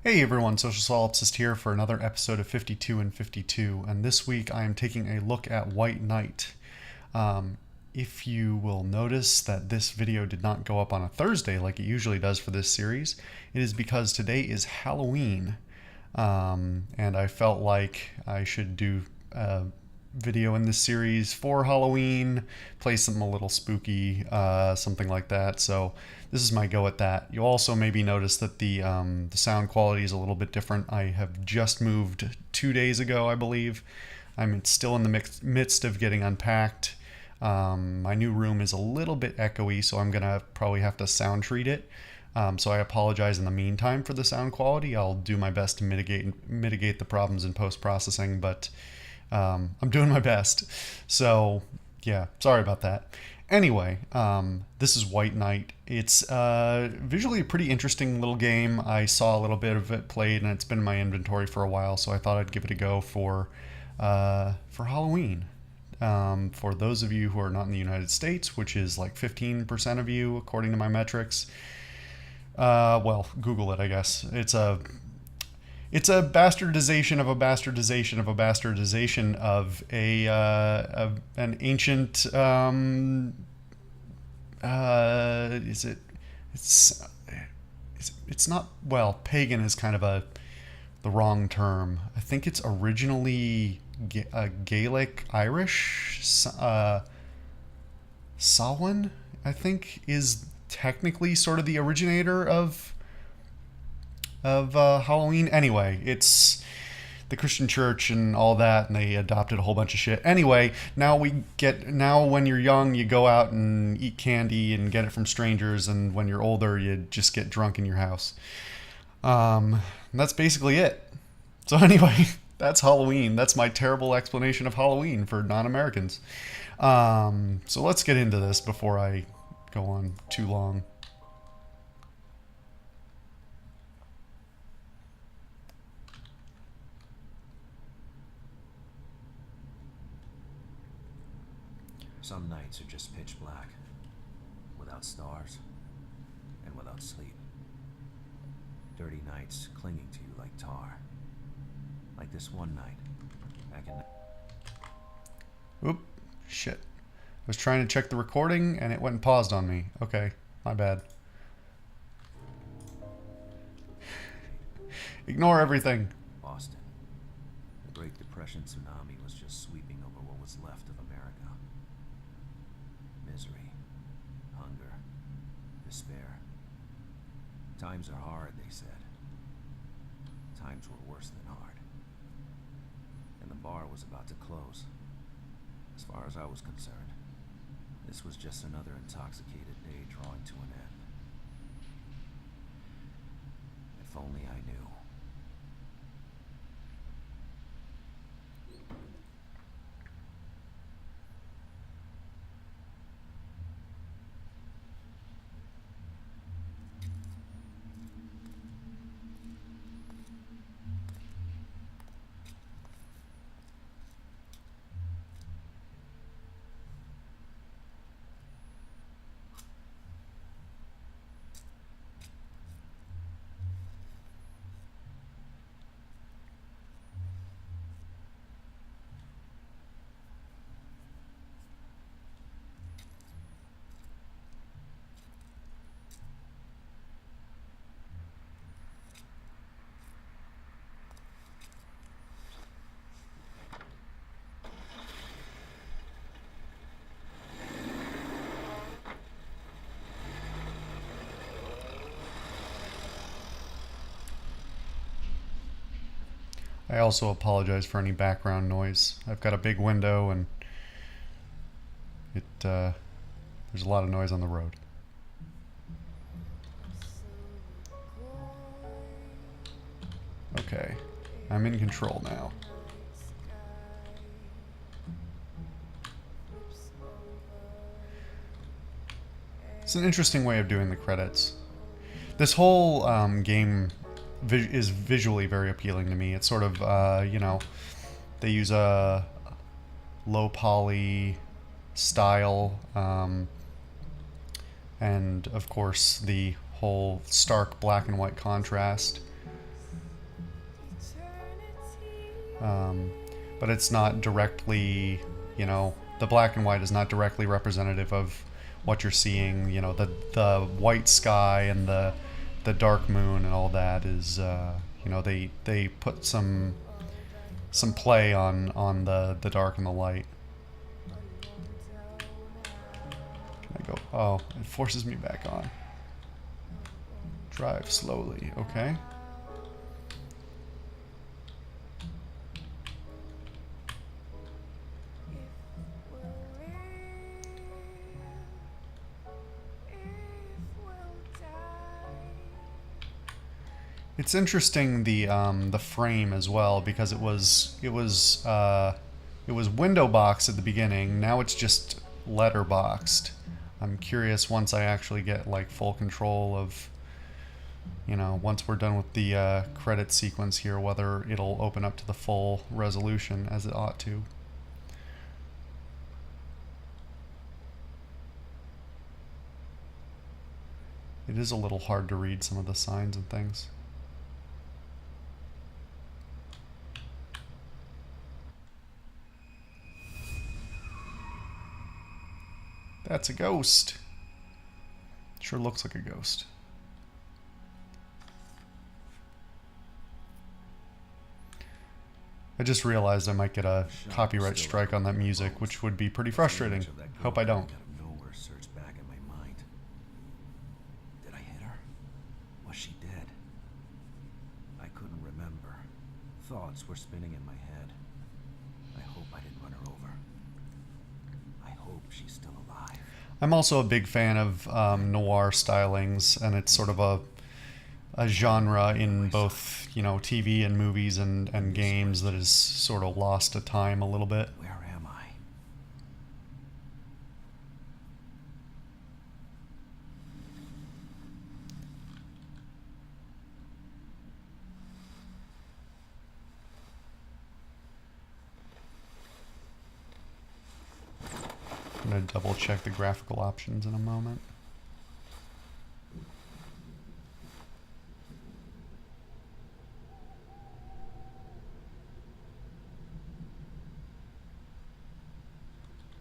Hey everyone, Social Solipsist here for another episode of 52 and 52, and this week I am taking a look at White Knight. If you will notice that this video did not go up on a Thursday like it usually does for this series, it is because today is Halloween, and I felt like I should do a video in this series for Halloween, play something a little spooky, something like that. So this is my go at that. You'll also maybe notice that the sound quality is a little bit different. I have just moved 2 days ago, I believe. I'm still in the midst of getting unpacked. My new room is a little bit echoey, so I'm gonna probably have to sound treat it. So I apologize in the meantime for the sound quality. I'll do my best to mitigate the problems in post processing, but I'm doing my best. So yeah, sorry about that. Anyway, this is White Knight. It's visually a pretty interesting little game. I saw a little bit of it played, and it's been in my inventory for a while, so I thought I'd give it a go for Halloween. For those of you who are not in the United States, which is like 15% of you according to my metrics, well, Google it, I guess. It's a bastardization of a bastardization of a bastardization of an ancient is it it's not, well, pagan is kind of the wrong term. I think it's originally Gaelic Irish. Samhain, I think, is technically sort of the originator of Halloween. Anyway, it's the Christian church and all that, and they adopted a whole bunch of shit. Anyway, now when you're young, you go out and eat candy and get it from strangers, and when you're older, you just get drunk in your house. That's basically it. So anyway, that's Halloween. That's my terrible explanation of Halloween for non-Americans. So let's get into this before I go on too long. Some nights are just pitch black, without stars, and without sleep. Dirty nights clinging to you like tar. Like this one night, back in Oop, shit. I was trying to check the recording and it went and paused on me. Okay, my bad. Ignore everything. Boston. The Great Depression tsunami was just sweeping over what was left of America. Misery, hunger, despair. Times are hard, they said. Times were worse than hard. And the bar was about to close. As far as I was concerned, this was just another intoxicated day drawing to an end. If only I knew. I also apologize for any background noise. I've got a big window and there's a lot of noise on the road. Okay, I'm in control now. It's an interesting way of doing the credits. This whole game is visually very appealing to me. It's sort of, they use a low poly style, and of course the whole stark black and white contrast. but it's not directly, you know, the black and white is not directly representative of what you're seeing. You know, the white sky and the dark moon and all that is, you know, they put some play on the dark and the light. Can I go? Oh, it forces me back on. Drive slowly. Okay. It's interesting the frame as well, because it was window boxed at the beginning. Now it's just letter boxed. I'm curious once I actually get like full control of, you know, once we're done with the credit sequence here, whether it'll open up to the full resolution as it ought to. It is a little hard to read some of the signs and things. That's a ghost. Sure looks like a ghost. I just realized I might get a copyright strike on that music, which would be pretty frustrating. Hope I don't. Did I hit her? Was she dead? I couldn't remember. Thoughts were spinning in my head. I hope I didn't run her over. I hope she's still alive. I'm also a big fan of noir stylings, and it's sort of a genre in both, you know, TV and movies and games that is sort of lost to time a little bit. Where am I? I'm going to double check the graphical options in a moment.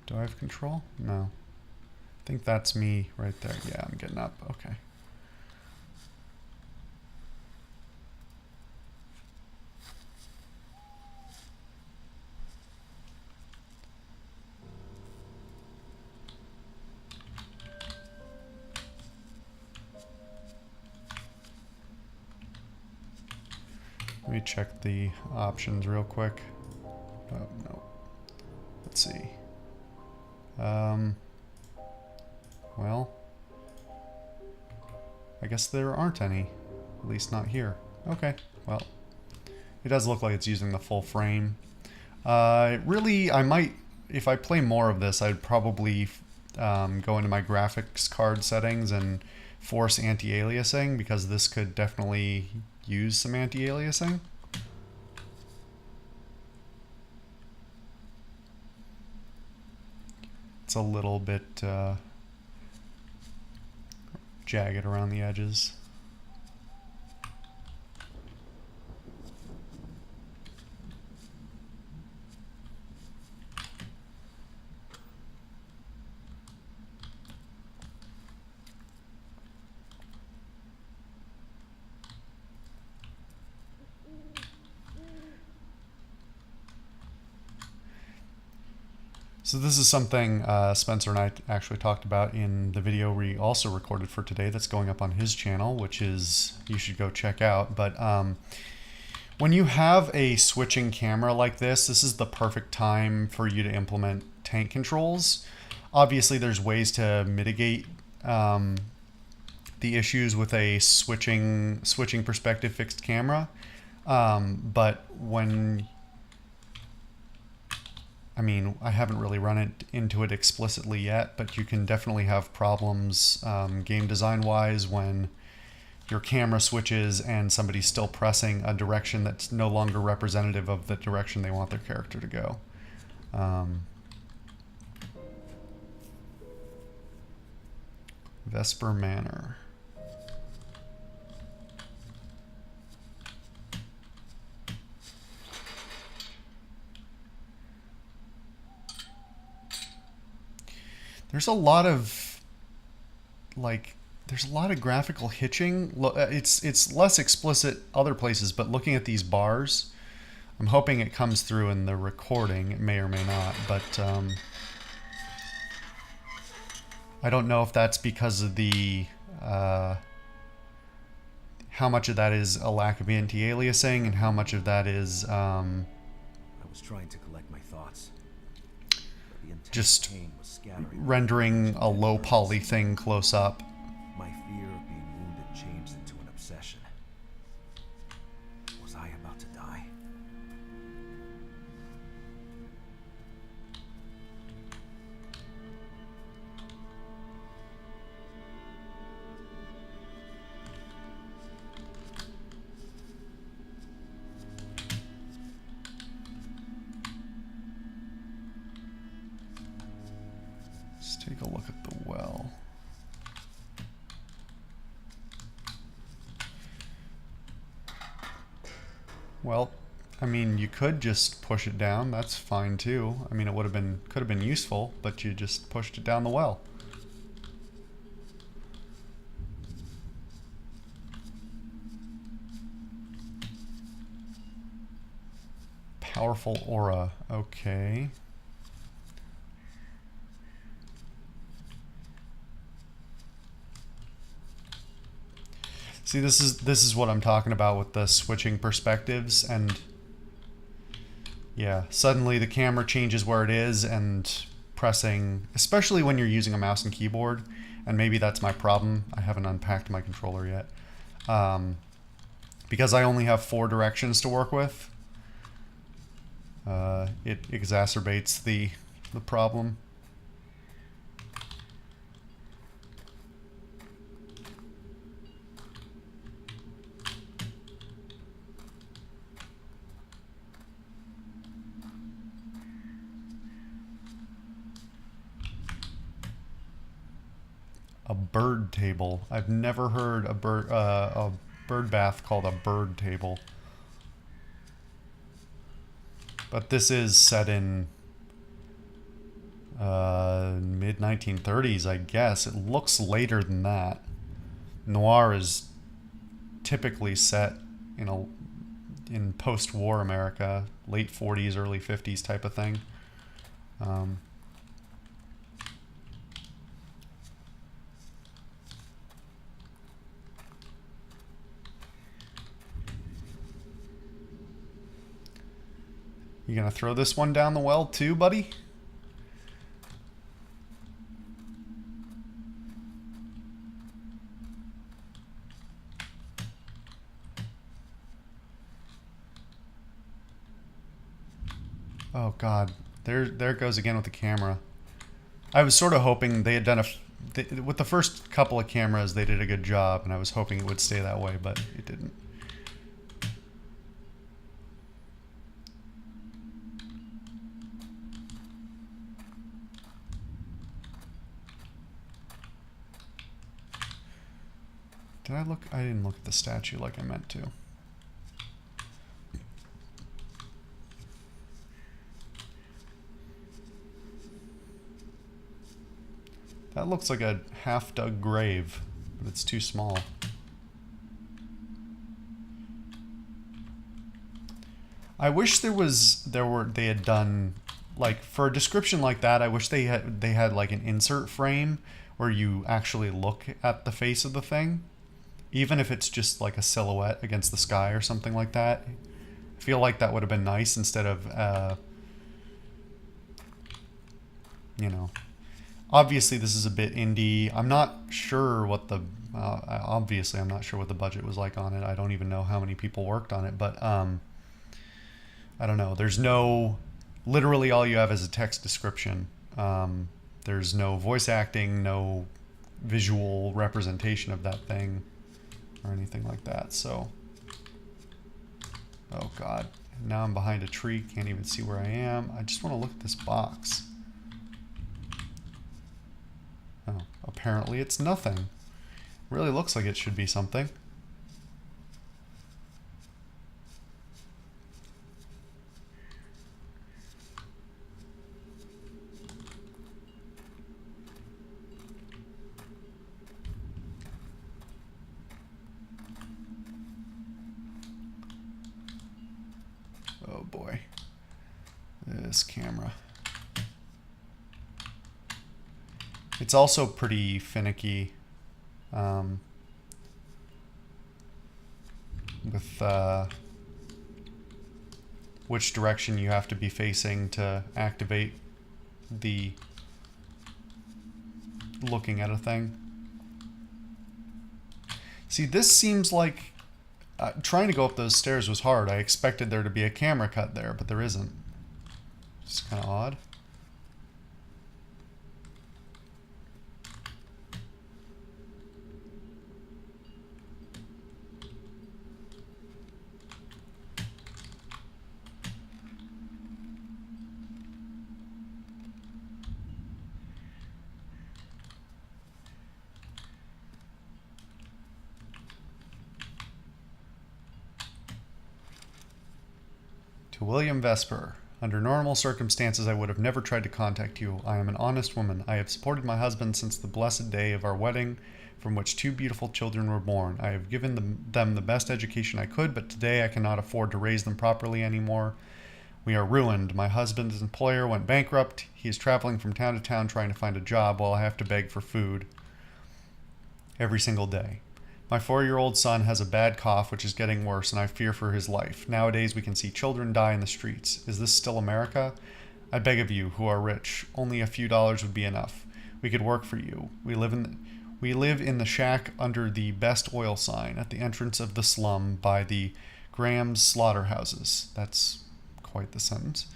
Do I have control? No. I think that's me right there. Yeah, I'm getting up. Okay. Let me check the options real quick. Oh, no. Let's see. Well, I guess there aren't any, at least not here. Okay, well, it does look like it's using the full frame. Really, I might, if I play more of this, I'd probably go into my graphics card settings and force anti-aliasing, because this could definitely use some anti-aliasing. It's a little bit jagged around the edges. So this is something Spencer and I actually talked about in the video we also recorded for today that's going up on his channel, which is, you should go check out. But when you have a switching camera like this is the perfect time for you to implement tank controls. Obviously, there's ways to mitigate the issues with a switching perspective fixed camera. But when... I mean, I haven't really run into it explicitly yet, but you can definitely have problems game design-wise when your camera switches and somebody's still pressing a direction that's no longer representative of the direction they want their character to go. Vesper Manor. There's a lot of like there's a lot of graphical hitching. It's less explicit other places, but looking at these bars, I'm hoping it comes through in the recording. It may or may not, but I don't know if that's because of the how much of that is a lack of anti-aliasing and how much of that is I was trying to collect my thoughts. But the intense just pain was scattering rendering a low poly thing close up. my fear of being wounded changed into an obsession. Was I about to die? Let's take a look at the well. Well, I mean, you could just push it down. That's fine too. I mean, could have been useful, but you just pushed it down the well. Powerful aura. Okay. See, this is what I'm talking about with the switching perspectives, and yeah, suddenly the camera changes where it is, and pressing, especially when you're using a mouse and keyboard, and maybe that's my problem. I haven't unpacked my controller yet. Because I only have 4 directions to work with, it exacerbates the problem. A bird table. I've never heard a bird bath called a bird table. But this is set in mid 1930s, I guess. It looks later than that. Noir is typically set in post-war America, late 40s, early 50s type of thing. You gonna throw this one down the well too, buddy? Oh God, there it goes again with the camera. I was sort of hoping they had done with the first couple of cameras, they did a good job, and I was hoping it would stay that way, but it didn't. Did I look? I didn't look at the statue like I meant to. That looks like a half-dug grave, but it's too small. I wish they had done, like, for a description like that, I wish they had like an insert frame where you actually look at the face of the thing, even if it's just like a silhouette against the sky or something like that. I feel like that would have been nice instead of you know. Obviously, this is a bit indie. I'm not sure what the obviously I'm not sure what the budget was like on it. I don't even know how many people worked on it, but I don't know. There's no, literally all you have is a text description. There's no voice acting, no visual representation of that thing or anything like that. So, oh God, now I'm behind a tree. Can't even see where I am. I just want to look at this box. Oh, apparently it's nothing. Really looks like it should be something. boy. This camera. It's also pretty finicky with which direction you have to be facing to activate the looking at a thing. See, this seems like trying to go up those stairs was hard. I expected there to be a camera cut there, but there isn't. It's kind of odd. To William Vesper. Under normal circumstances, I would have never tried to contact you. I am an honest woman. I have supported my husband since the blessed day of our wedding, from which 2 beautiful children were born. I have given them the best education I could, but today I cannot afford to raise them properly anymore. We are ruined. My husband's employer went bankrupt. He is traveling from town to town trying to find a job while I have to beg for food every single day. My 4-year-old son has a bad cough, which is getting worse, and I fear for his life. Nowadays, we can see children die in the streets. Is this still America? I beg of you, who are rich, only a few dollars would be enough. We could work for you. We live in the shack under the Best Oil sign at the entrance of the slum by the Graham's slaughterhouses. That's quite the sentence.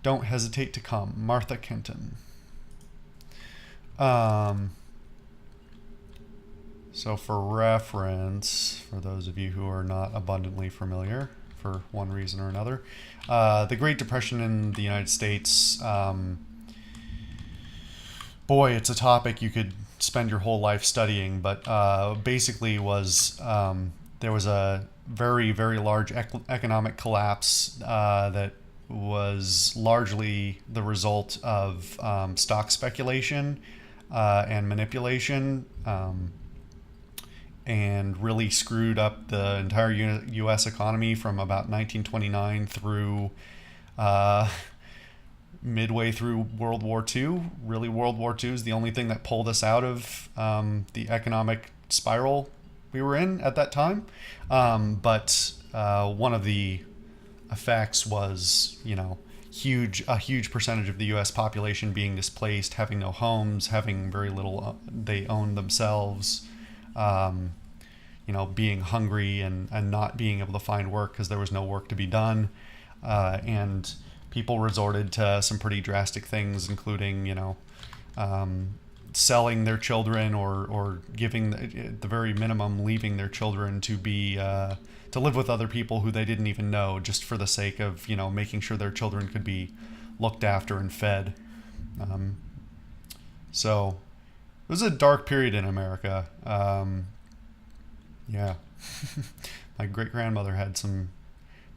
Don't hesitate to come. Martha Kenton. So for reference, for those of you who are not abundantly familiar for one reason or another, the Great Depression in the United States, boy, it's a topic you could spend your whole life studying, but basically was there was a very, very large economic collapse that was largely the result of stock speculation and manipulation, and really screwed up the entire U.S. economy from about 1929 through midway through World War II. Really, World War II is the only thing that pulled us out of the economic spiral we were in at that time. But one of the effects was, a huge percentage of the U.S. population being displaced, having no homes, having very little they owned themselves. Being hungry and not being able to find work because there was no work to be done. And people resorted to some pretty drastic things, including, selling their children or giving, at the very minimum, leaving their children to be, to live with other people who they didn't even know, just for the sake of, making sure their children could be looked after and fed. So it was a dark period in America. Yeah. My great-grandmother had some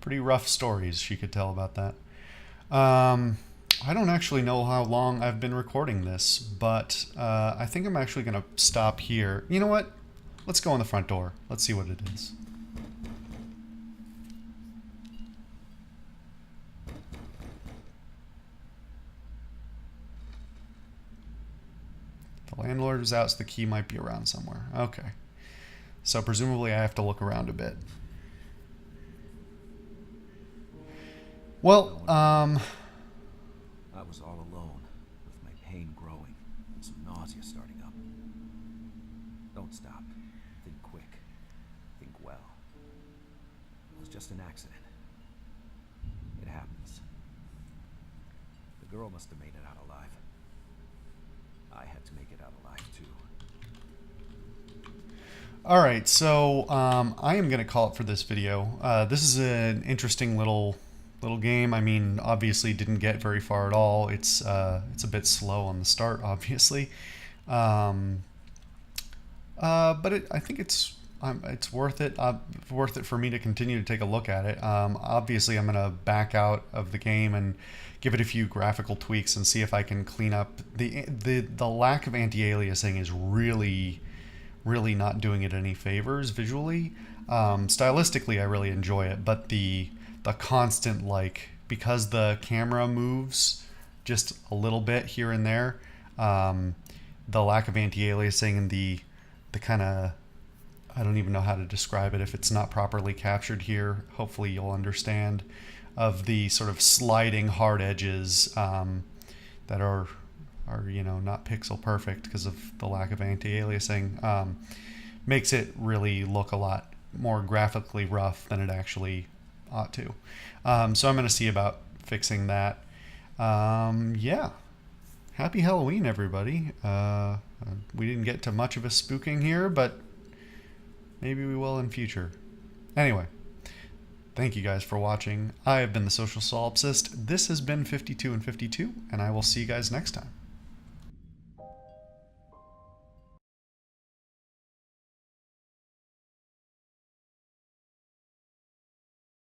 pretty rough stories she could tell about that. I don't actually know how long I've been recording this, but I think I'm actually going to stop here. You know what? Let's go in the front door. Let's see what it is. The landlord is out, so the key might be around somewhere. Okay. So presumably I have to look around a bit. Well, I was all alone, with my pain growing and some nausea starting up. Don't stop. Think quick. Think well. It was just an accident. It happens. The girl must have made it out alive. I had to make it out alive too. all right, so I am going to call it for this video. This is an interesting little game. I mean, obviously didn't get very far at all. It's a bit slow on the start, obviously, but I think it's worth it. Worth it for me to continue to take a look at it. Obviously, I'm gonna back out of the game and give it a few graphical tweaks and see if I can clean up the lack of anti-aliasing is really not doing it any favors visually. Stylistically, I really enjoy it, but the constant because the camera moves just a little bit here and there, the lack of anti-aliasing and the kind of, I don't even know how to describe it if it's not properly captured here. Hopefully you'll understand, of the sort of sliding hard edges that are not pixel perfect because of the lack of anti-aliasing, makes it really look a lot more graphically rough than it actually ought to. So I'm going to see about fixing that. Yeah. Happy Halloween, everybody. We didn't get to much of a spooking here, but maybe we will in future. Anyway, thank you guys for watching. I have been the Social Solipsist. This has been 52 and 52, and I will see you guys next time.